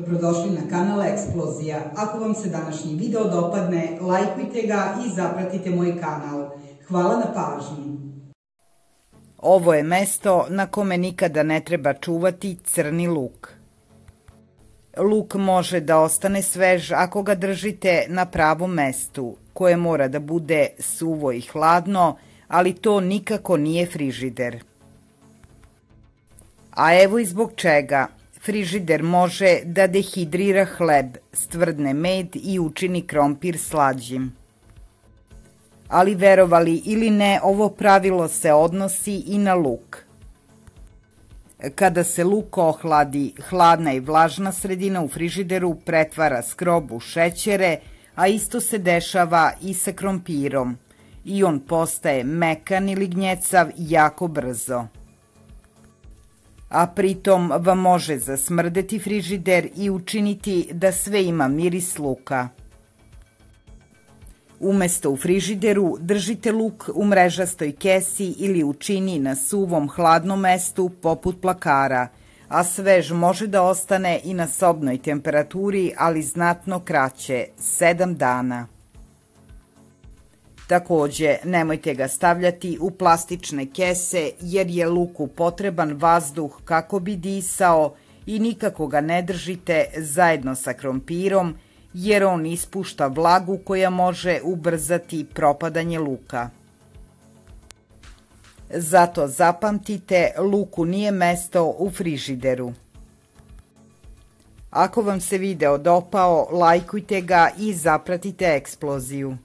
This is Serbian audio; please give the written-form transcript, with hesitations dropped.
Dobrodošli na kanal Eksplozija. Ako vam se današnji video dopadne, lajkujte ga i zapratite moj kanal. Hvala na pažnji. Ovo je mesto na kome nikada ne treba čuvati crni luk. Luk može da ostane svež ako ga držite na pravom mestu, koje mora da bude suvo i hladno, ali to nikako nije frižider. A evo i zbog čega. Frižider može da dehidrira hleb, stvrdne med i učini krompir slađim. Ali verovali ili ne, ovo pravilo se odnosi i na luk. Kada se luk ohladi, hladna i vlažna sredina u frižideru pretvara skrob u šećere, a isto se dešava i sa krompirom. I on postaje mekan ili gnjecav jako brzo. A pritom vam može zasmrdeti frižider i učiniti da sve ima miris luka. Umesto u frižideru držite luk u mrežastoj kesi ili u čini na suvom hladnom mestu poput plakara, a svež može da ostane i na sobnoj temperaturi, ali znatno kraće, 7 dana. Takođe, nemojte ga stavljati u plastične kese jer je luku potreban vazduh kako bi disao i nikako ga ne držite zajedno sa krompirom jer on ispušta vlagu koja može ubrzati propadanje luka. Zato zapamtite, luku nije mesto u frižideru. Ako vam se video dopao, lajkujte ga i zapratite Eksploziju.